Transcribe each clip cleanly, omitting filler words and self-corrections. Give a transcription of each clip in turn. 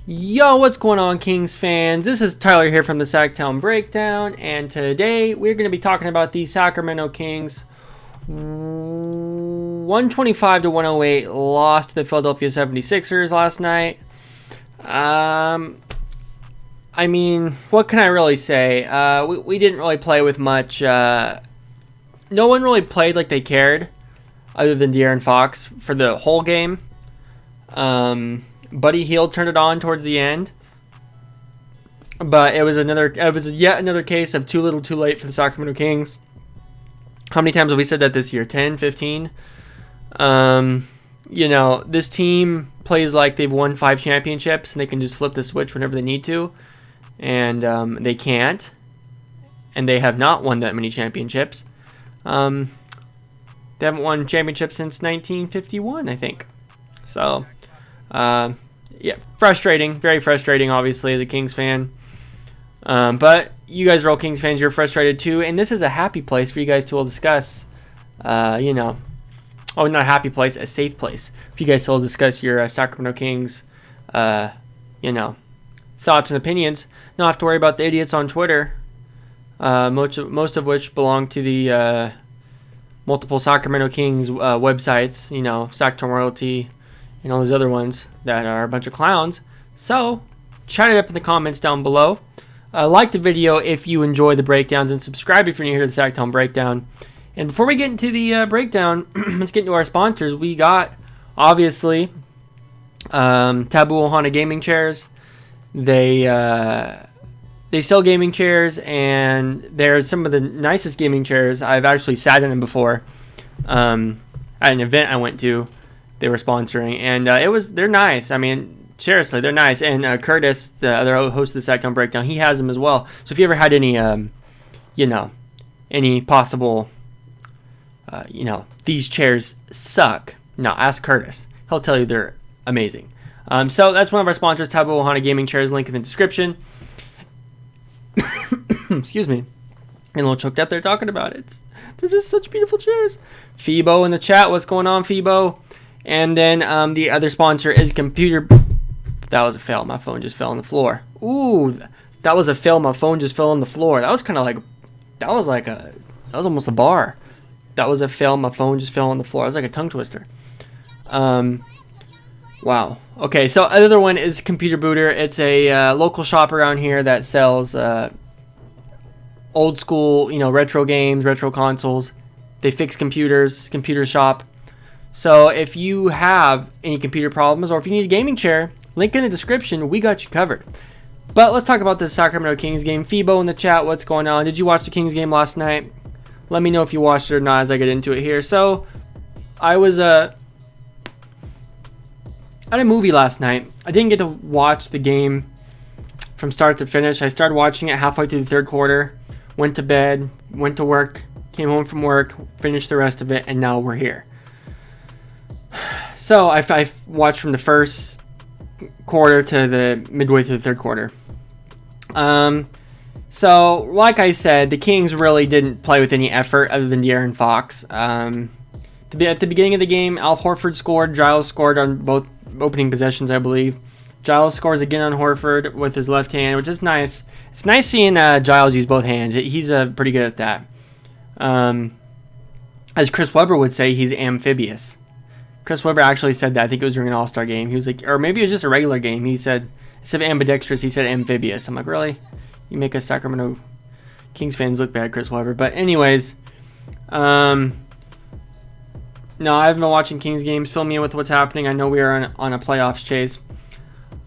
Yo, what's going on, Kings fans? This is Tyler here from the Sactown Breakdown, and today we're going to be talking about the Sacramento Kings. 125 to 108 lost to the Philadelphia 76ers last night. I mean, what can I really say? We didn't really play with much. No one really played like they cared, other than De'Aaron Fox for the whole game. Buddy Hield turned it on towards the end, but it was yet another case of too little too late for the Sacramento Kings. How many times have we said that this year? 10, 15? This team plays like they've won 5 championships and they can just flip the switch whenever they need to, and they can't, and they have not won that many championships. They haven't won championships since 1951, I think. So yeah, frustrating, very frustrating, obviously, as a Kings fan. But you guys are all Kings fans, you're frustrated too, and this is a happy place for you guys to all discuss, not a happy place, a safe place for you guys to all discuss your Sacramento Kings, thoughts and opinions. Not have to worry about the idiots on Twitter, most of which belong to the multiple Sacramento Kings websites, Sactown Royalty, and all those other ones that are a bunch of clowns. So, chat it up in the comments down below. Like the video if you enjoy the breakdowns, and subscribe if you're new here to the Sactown Breakdown. And before we get into the breakdown, let's get into our sponsors. We got, obviously, Taboo Ohana Gaming Chairs. They sell gaming chairs, and they're some of the nicest gaming chairs. I've actually sat in them before at an event I went to. They were sponsoring, and they're nice. I mean, seriously, they're nice. And Curtis, the other host of the Sactown Breakdown, he has them as well. So if you ever had any, any possible, these chairs suck, no, ask Curtis. He'll tell you they're amazing. So that's one of our sponsors, Taboo Ohana Gaming Chairs. Link in the description. Excuse me. I'm a little choked up there talking about it. They're just such beautiful chairs. Phoebo in the chat, what's going on, Phoebo? And then the other sponsor is Computer. That was a fail. My phone just fell on the floor. Ooh, that was a fail. My phone just fell on the floor. That was kind of like, that was almost a bar. That was a fail. My phone just fell on the floor. It was like a tongue twister. Wow. Okay, so another one is Computer Booter. It's a local shop around here that sells old school, retro games, retro consoles. They fix computers, computer shop. So if you have any computer problems, or if you need a gaming chair, link in the description. We got you covered. But let's talk about this Sacramento Kings game. Phoebo in the chat, what's going on? Did you watch the Kings game last night? Let me know if you watched it or not as I get into it here. So I was at a movie last night. I didn't get to watch the game from start to finish. I started watching it halfway through the third quarter, went to bed, went to work, came home from work, finished the rest of it, and now we're here. So I watched from the first quarter to the midway through the third quarter. So like I said, the Kings really didn't play with any effort other than De'Aaron Fox. At the beginning of the game, Al Horford scored. Giles scored on both opening possessions, I believe. Giles scores again on Horford with his left hand, which is nice. It's nice seeing Giles use both hands. He's pretty good at that. As Chris Webber would say, he's amphibious. Chris Webber actually said that. I think it was during an All-Star game. He was like, or maybe it was just a regular game. He said, instead of ambidextrous, he said amphibious. I'm like, really? You make us Sacramento Kings fans look bad, Chris Webber. But anyways, no, I haven't been watching Kings games. Fill me in with what's happening. I know we are on a playoffs chase.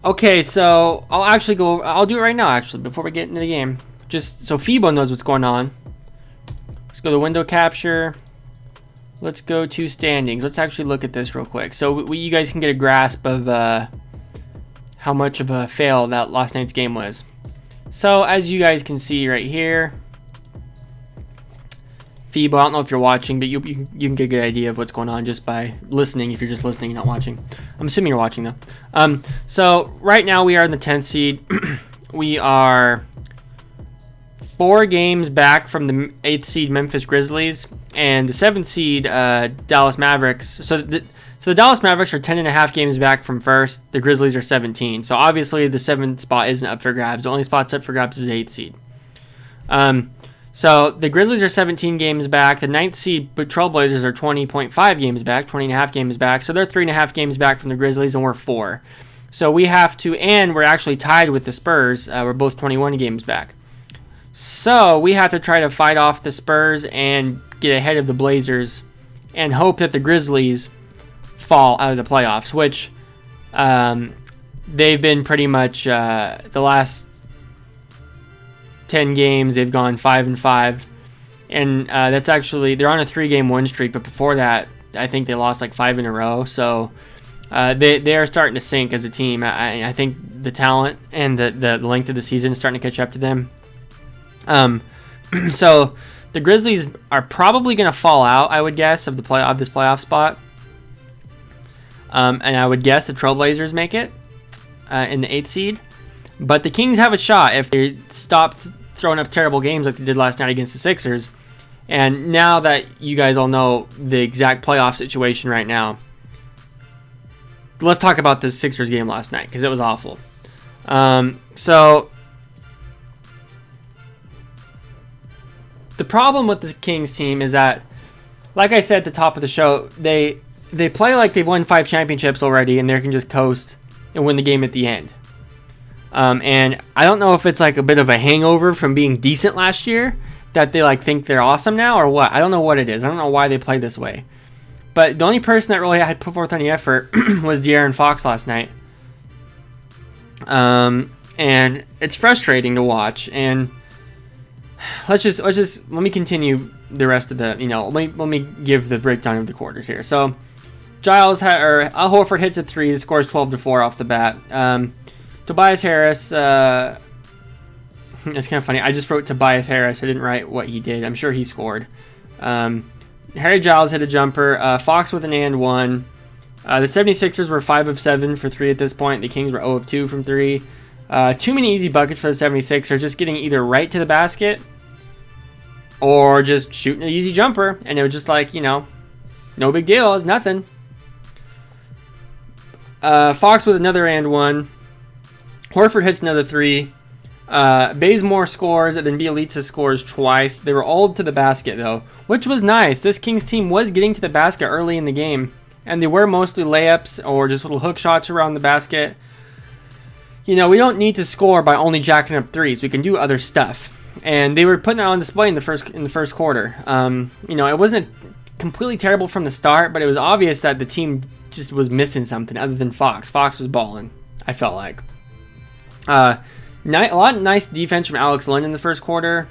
Okay, so I'll do it right now, actually, before we get into the game. Just so Phoebo knows what's going on. Let's go to window capture. Let's go to standings. Let's actually look at this real quick. So you guys can get a grasp of how much of a fail that last night's game was. So as you guys can see right here, Phoebo, I don't know if you're watching, but you can get a good idea of what's going on just by listening, if you're just listening and not watching. I'm assuming you're watching though. So right now we are in the 10th seed. We are 4 games back from the 8th seed Memphis Grizzlies and the 7th seed Dallas Mavericks. So So the Dallas Mavericks are 10.5 games back from first. The Grizzlies are 17. So obviously the 7th spot isn't up for grabs. The only spot's up for grabs is the 8th seed. So the Grizzlies are 17 games back. The 9th seed Trailblazers are 20.5 games back, 20.5 games back. So they're 3.5 games back from the Grizzlies, and we're 4. So we have to, and we're actually tied with the Spurs. We're both 21 games back. So we have to try to fight off the Spurs and get ahead of the Blazers and hope that the Grizzlies fall out of the playoffs, which they've been pretty much the last 10 games they've gone 5-5, and that's actually, they're on a 3-game win streak, but before that I think they lost like 5 in a row. So they are starting to sink as a team. I think the talent and the length of the season is starting to catch up to them. So the Grizzlies are probably going to fall out, I would guess, of this playoff spot. And I would guess the Trailblazers make it in the 8th seed. But the Kings have a shot if they stop throwing up terrible games like they did last night against the Sixers. And now that you guys all know the exact playoff situation right now, let's talk about this Sixers game last night, because it was awful. So the problem with the Kings team is that, like I said at the top of the show, they play like they've won 5 championships already and they can just coast and win the game at the end. And I don't know if it's like a bit of a hangover from being decent last year that they like think they're awesome now or what. I don't know what it is. I don't know why they play this way. But the only person that really had put forth any effort was De'Aaron Fox last night. And it's frustrating to watch. And let me continue the rest of the, let me give the breakdown of the quarters here. So Al Horford hits a 3, the score is 12-4 off the bat. Tobias Harris, it's kind of funny. I just wrote Tobias Harris. I didn't write what he did. I'm sure he scored. Harry Giles hit a jumper. Fox with an and 1. The 76ers were 5 of 7 for 3 at this point. The Kings were 0 of 2 from 3. Too many easy buckets for the 76ers, just getting either right to the basket or just shooting an easy jumper. And it was just like, no big deal. It's nothing. Fox with another and 1. Horford hits another 3. Bazemore scores, and then Bjelica scores twice. They were all to the basket, though, which was nice. This Kings team was getting to the basket early in the game, and they were mostly layups or just little hook shots around the basket. We don't need to score by only jacking up threes. We can do other stuff, and they were putting that on display in the first quarter. It wasn't completely terrible from the start, but it was obvious that the team just was missing something other than Fox. Fox was balling, I felt like. A lot of nice defense from Alex Len in the first quarter.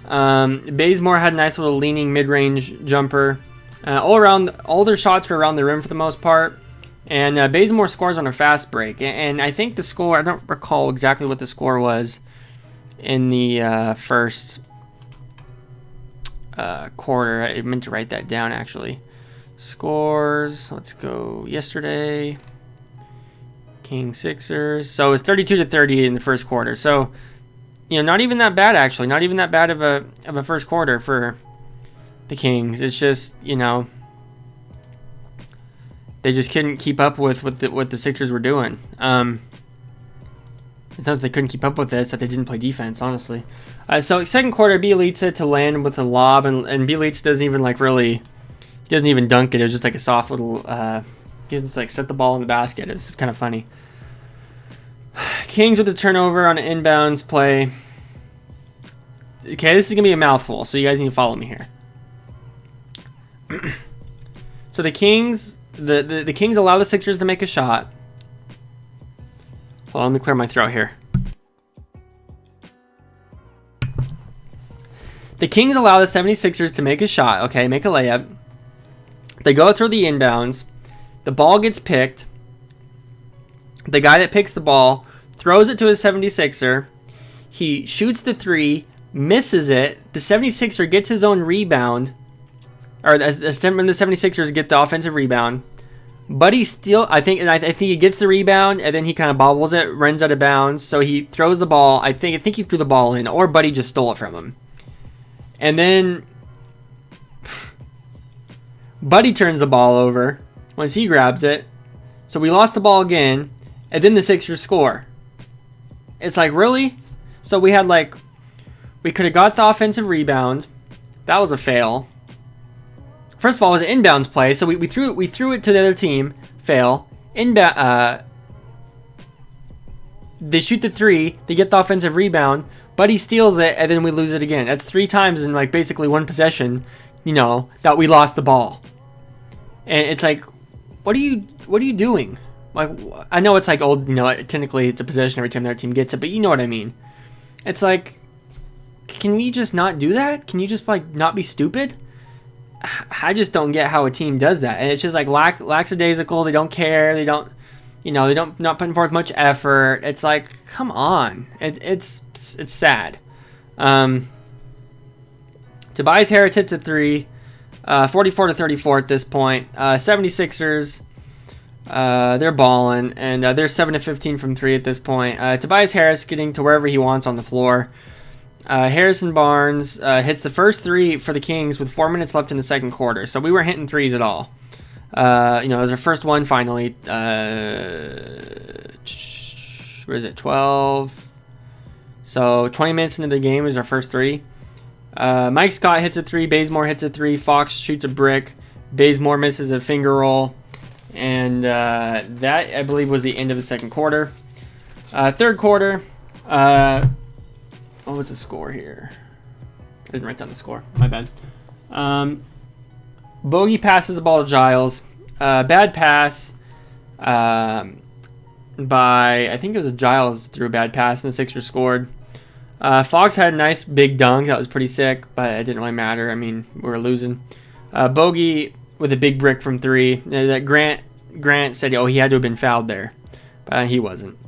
Bazemore had a nice little leaning mid-range jumper. All their shots were around the rim for the most part. And Bazemore scores on a fast break. And I think the score, I don't recall exactly what the score was in the first quarter. I meant to write that down, actually. Scores, let's go yesterday. King Sixers. So it was 32-30 in the first quarter. So, not even that bad, actually. Not even that bad of a first quarter for the Kings. It's just, they just couldn't keep up with what the Sixers were doing. It's not that they couldn't keep up with this, that they didn't play defense, honestly. So second quarter, Bjelica to land with a lob, and Bjelica doesn't even he doesn't even dunk it. It was just like a soft little, he just set the ball in the basket. It was kind of funny. Kings with a turnover on an inbounds play. Okay, this is going to be a mouthful, so you guys need to follow me here. So the Kings, the Kings allow the Sixers to make a shot. Hold on, let me clear my throat here. The Kings allow the 76ers to make a shot, okay, make a layup. They go through the inbounds. The ball gets picked. The guy that picks the ball throws it to his 76er. He shoots the 3, misses it. The 76er gets his own rebound. Or the 76ers get the offensive rebound. Buddy still, I think he gets the rebound, and then he kind of bobbles it, runs out of bounds. So he throws the ball. I think he threw the ball in, or Buddy just stole it from him. And then Buddy turns the ball over, once he grabs it. So we lost the ball again, and then the Sixers score. It's like, really? So we had we could have got the offensive rebound. That was a fail. First of all, it was an inbounds play, so we threw it to the other team. Fail. They shoot the three. They get the offensive rebound. Buddy steals it, and then we lose it again. That's 3 times in basically one possession, that we lost the ball. And it's like, what are you doing? I know it's old, technically it's a possession every time their team gets it, but you know what I mean. It's like, can we just not do that? Can you just not be stupid? I just don't get how a team does that. And it's just lackadaisical. They don't care. They don't, not putting forth much effort. It's like, come on. It's sad. Tobias Harris hits a 3, 44-34 at this point. 76ers, they're balling, and they're 7-15 from 3 at this point. Tobias Harris getting to wherever he wants on the floor. Harrison Barnes hits the first 3 for the Kings with 4 minutes left in the second quarter. So we weren't hitting threes at all. It was our first one finally. Where is it? 12. So 20 minutes into the game is our first 3. Mike Scott hits a 3. Bazemore hits a 3. Fox shoots a brick. Bazemore misses a finger roll. And that, I believe, was the end of the second quarter. Third quarter. What was the score here? I didn't write down the score. My bad. Bogey passes the ball to Giles. Bad pass by, I think it was Giles threw a bad pass, and the Sixers scored. Fox had a nice big dunk. That was pretty sick, but it didn't really matter. I mean, we were losing. Bogey with a big brick from 3. That Grant said, he had to have been fouled there. But he wasn't.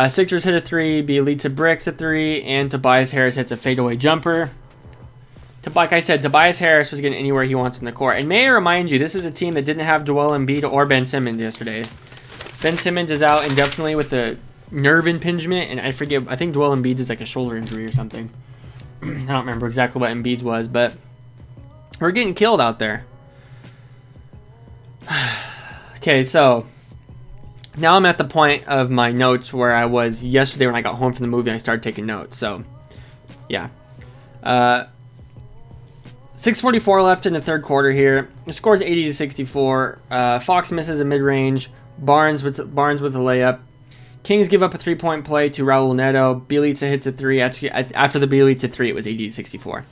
Sixers hit a 3, Bielitsa bricks a 3, and Tobias Harris hits a fadeaway jumper. Like I said, Tobias Harris was getting anywhere he wants in the court. And may I remind you, this is a team that didn't have Joel Embiid or Ben Simmons yesterday. Ben Simmons is out indefinitely with a nerve impingement, and I think Joel Embiid is a shoulder injury or something. I don't remember exactly what Embiid's was, but we're getting killed out there. Okay, so now I'm at the point of my notes where I was yesterday when I got home from the movie. I started taking notes. So, yeah. 6:44 left in the third quarter here. The score is 80-64. Fox misses a mid-range. Barnes with a layup. Kings give up a 3-point play to Raul Neto. Bielitsa hits a 3. Actually, after the Bielitsa 3, it was 80-64.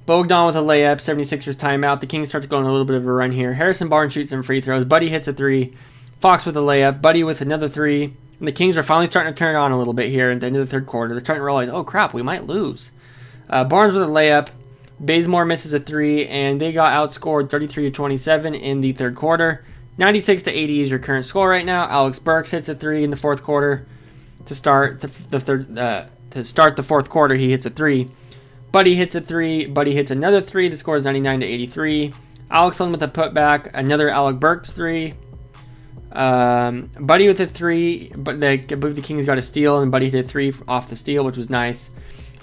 Bogdan with a layup. 76ers timeout. The Kings start to go on a little bit of a run here. Harrison Barnes shoots some free throws. Buddy hits a 3. Fox with a layup. Buddy with another 3. And the Kings are finally starting to turn it on a little bit here at the end of the third quarter. They're starting to realize, oh crap, we might lose. Barnes with a layup. Bazemore misses a 3, and they got outscored 33-27 in the third quarter. 96-80 is your current score right now. Alex Burks hits a 3 in the fourth quarter to start the fourth quarter. He hits a 3. Buddy hits a 3. Buddy hits another 3. The score is 99-83. Alex Lynn with a putback. Another Alec Burks 3. Buddy with a 3. But I believe the Kings got a steal, and Buddy hit a 3 off the steal, which was nice.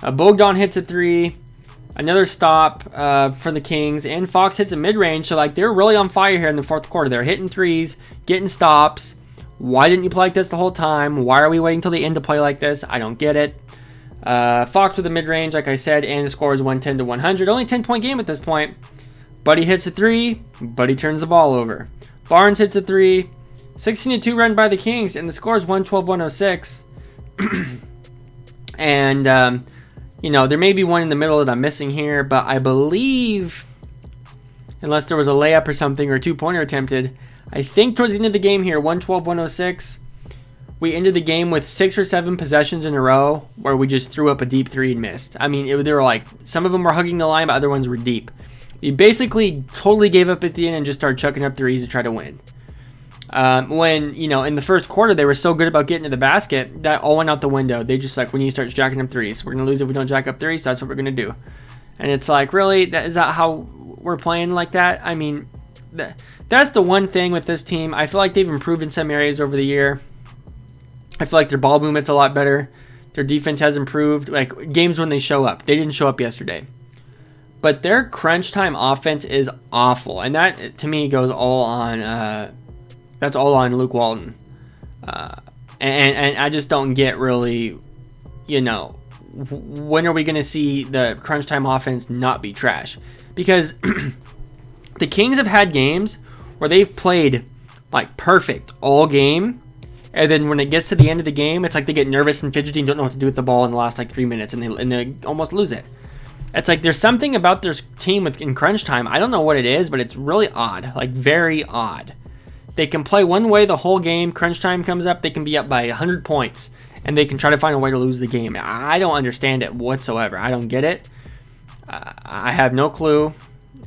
Bogdan hits a 3. Another stop for the Kings, and Fox hits a mid-range. So they're really on fire here in the fourth quarter. They're hitting threes, getting stops. Why didn't you play like this the whole time? Why are we waiting till the end to play like this? I don't get it. Fox with a mid-range, like I said, and the score is 110-100. Only 10-point game at this point. Buddy hits a 3. Buddy turns the ball over. Barnes hits a 3. 16-2 run by the Kings, and the score is 112-106. And there may be one in the middle that I'm missing here, but I believe, unless there was a layup or something or a 2-pointer attempted, I think towards the end of the game here, 112-106, we ended the game with 6 or 7 possessions in a row where we just threw up a deep 3 and missed. I mean, they were some of them were hugging the line, but other ones were deep. We basically totally gave up at the end and just started chucking up threes to try to win. When, in the first quarter, they were so good about getting to the basket, that all went out the window. They just we need to start jacking up threes. We're going to lose if we don't jack up threes, so that's what we're going to do. And it's really? Is that how we're playing like that? I mean, that's the one thing with this team. I feel like they've improved in some areas over the year. I feel like their ball movement's a lot better. Their defense has improved. Games when they show up. They didn't show up yesterday. but their crunch time offense is awful, and that to me goes all on that's all on Luke Walton, and I just don't get really, when are we going to see the crunch time offense not be trash? Because the Kings have had games where they've played like perfect all game, and then when it gets to the end of the game, it's like they get nervous and fidgety and don't know what to do with the ball in the last like 3 minutes, and they almost lose it. It's like there's something about their team in crunch time. I don't know what it is, but it's really odd, like very odd. They can play one way the whole game. Crunch time comes up, they can be up by 100 points, and they can try to find a way to lose the game. I don't understand it whatsoever. I don't get it. I have no clue.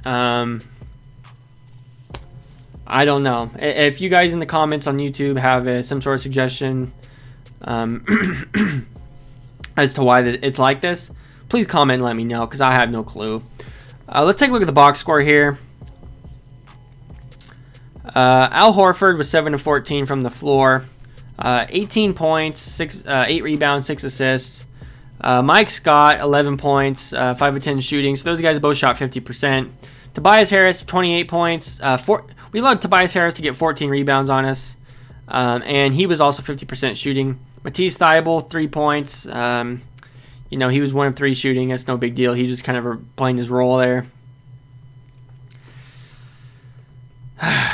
I don't know. If you guys in the comments on YouTube have some sort of suggestion as to why it's like this, please comment and let me know, because I have no clue. Let's take a look at the box score here. Al Horford was 7 of 14 from the floor. 18 points, 8 rebounds, 6 assists. Mike Scott, 11 points, 5 of 10 shooting. So those guys both shot 50%. Tobias Harris, 28 points. We allowed Tobias Harris to get 14 rebounds on us. And he was also 50% shooting. Matisse Thybulle, 3 points. He was 1 of 3 shooting. That's no big deal. He just kind of playing his role there.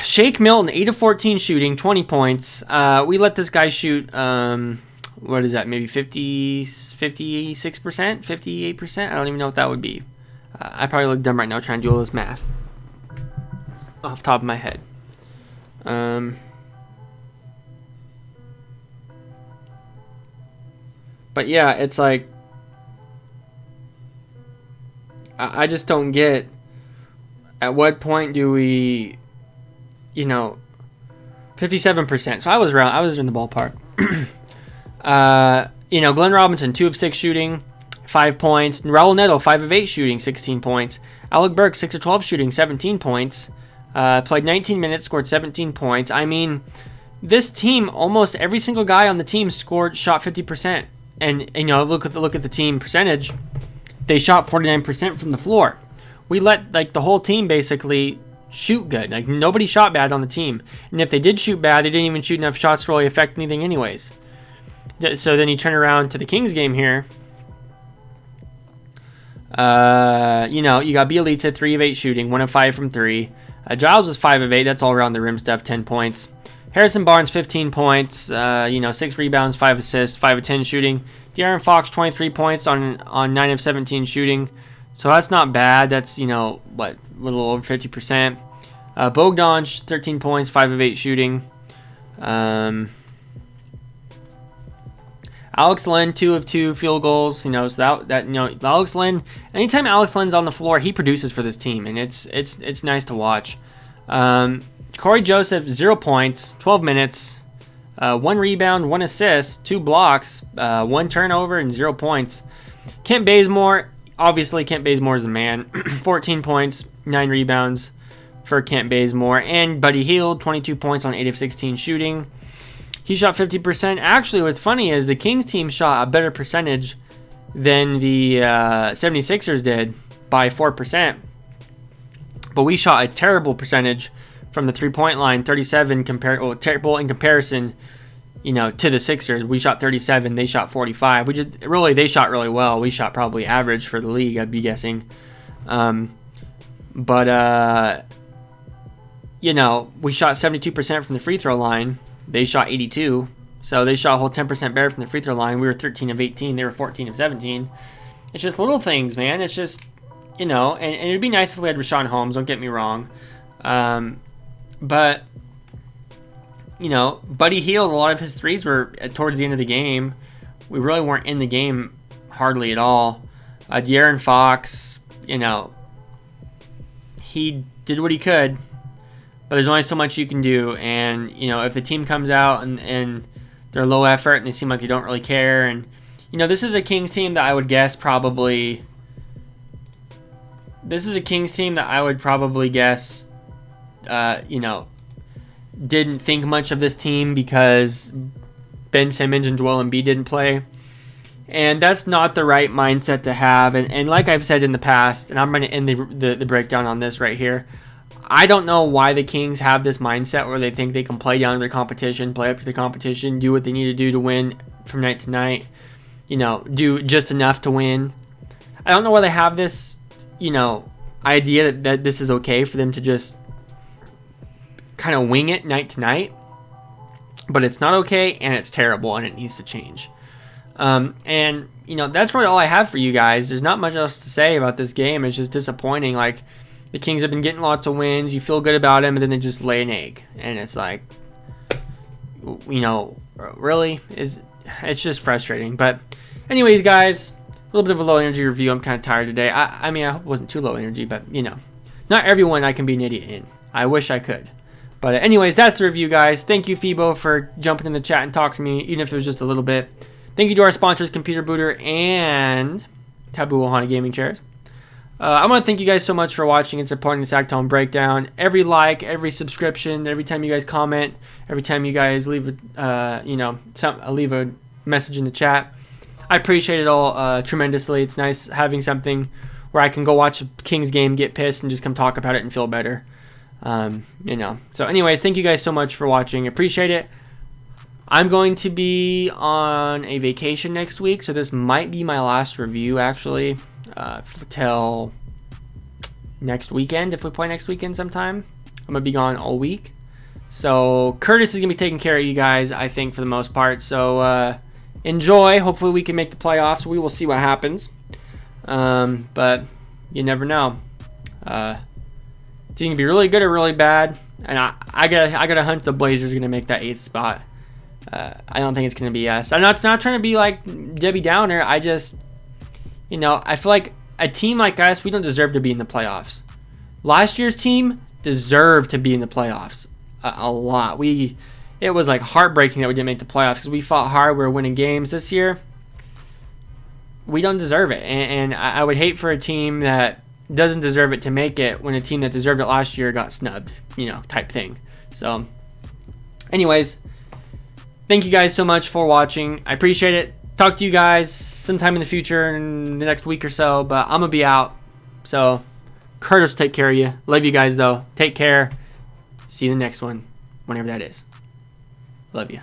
Shake Milton, 8 of 14 shooting, 20 points. We let this guy shoot, what is that, maybe 56%, 58%? I don't even know what that would be. I probably look dumb right now trying to do all this math off the top of my head. But yeah, it's like, I just don't get, at what point do we, 57%. So I was in the ballpark. Glenn Robinson, 2 of 6 shooting, 5 points. Raul Neto, 5 of 8 shooting, 16 points. Alec Burke, 6 of 12 shooting, 17 points. Played 19 minutes, scored 17 points. I mean, this team, almost every single guy on the team shot 50%. And look at the team percentage. They shot 49% from the floor. We let the whole team basically shoot good. Like, nobody shot bad on the team. And if they did shoot bad, they didn't even shoot enough shots to really affect anything anyways. So then you turn around to the Kings game here. You got Bielitsa, 3 of 8 shooting, 1 of 5 from 3. Giles was 5 of 8. That's all around the rim stuff, 10 points. Harrison Barnes, 15 points, 6 rebounds, 5 assists, 5 of 10 shooting. De'Aaron Fox, 23 points on 9 of 17 shooting. So that's not bad. That's, a little over 50%. Bogdan, 13 points, 5 of 8 shooting. Alex Len, 2 of 2 field goals. So Alex Len, anytime Alex Len's on the floor, he produces for this team, and it's nice to watch. Corey Joseph, 0 points, 12 minutes, 1 rebound, 1 assist, 2 blocks, 1 turnover, and 0 points. Kent Bazemore, obviously Kent Bazemore is the man. 14 points, 9 rebounds for Kent Bazemore. And Buddy Hield, 22 points on 8 of 16 shooting. He shot 50%. Actually, what's funny is the Kings team shot a better percentage than the 76ers did by 4%. But we shot a terrible percentage from the three-point line, 37 terrible in comparison, to the Sixers. We shot 37, they shot 45. They shot really well. We shot probably average for the league, I'd be guessing. We shot 72% from the free throw line. They shot 82. So they shot a whole 10% better from the free throw line. We were 13 of 18. They were 14 of 17. It's just little things, man. It's just, and it'd be nice if we had Rashawn Holmes, don't get me wrong. But, Buddy Hield, a lot of his threes were towards the end of the game. We really weren't in the game hardly at all. De'Aaron Fox, he did what he could, but there's only so much you can do. And, if the team comes out and they're low effort and they seem like they don't really care. And, this is a Kings team that I would guess probably... This is a Kings team that I would probably guess, didn't think much of this team because Ben Simmons and Joel Embiid didn't play. And that's not the right mindset to have. And like I've said in the past, and I'm going to end the breakdown on this right here. I don't know why the Kings have this mindset where they think they can play down to their competition, play up to the competition, do what they need to do to win from night to night, do just enough to win. I don't know why they have this, idea that this is okay for them to just kind of wing it night to night. But it's not okay, and it's terrible, and it needs to change. And that's really all I have for you guys. There's not much else to say about this game. It's just disappointing. Like, the Kings have been getting lots of wins. You feel good about them, and then they just lay an egg. And it's like, really? It's just frustrating. But anyways, guys, a little bit of a low energy review. I'm kind of tired today. I mean, I hope it wasn't too low energy, but, not everyone I can be an idiot in. I wish I could. But anyways, that's the review, guys. Thank you, Phoebo, for jumping in the chat and talking to me, even if it was just a little bit. Thank you to our sponsors, Computer Booter and Taboo Ohana Gaming Chairs. I want to thank you guys so much for watching and supporting the Sactone Breakdown. Every like, every subscription, every time you guys comment, every time you guys leave leave a message in the chat, I appreciate it all tremendously. It's nice having something where I can go watch a Kings game, get pissed, and just come talk about it and feel better. So anyways, thank you guys so much for watching. Appreciate it. I'm going to be on a vacation next week, so this might be my last review, actually, till next weekend. If we play next weekend sometime, I'm going to be gone all week. So Curtis is going to be taking care of you guys, I think, for the most part. So enjoy. Hopefully we can make the playoffs. We will see what happens. But you never know. It's going to be really good or really bad. And I gotta hunch the Blazers are going to make that 8th spot. I don't think it's going to be us. I'm not trying to be like Debbie Downer. I just, I feel like a team like us, we don't deserve to be in the playoffs. Last year's team deserved to be in the playoffs a lot. It was like heartbreaking that we didn't make the playoffs because we fought hard. We were winning games. This year, we don't deserve it. And I would hate for a team that doesn't deserve it to make it when a team that deserved it last year got snubbed, type thing. So, anyways, thank you guys so much for watching. I appreciate it. Talk to you guys sometime in the future, in the next week or so, but I'm going to be out. So, Curtis, take care of you. Love you guys, though. Take care. See you in the next one, whenever that is. Love you.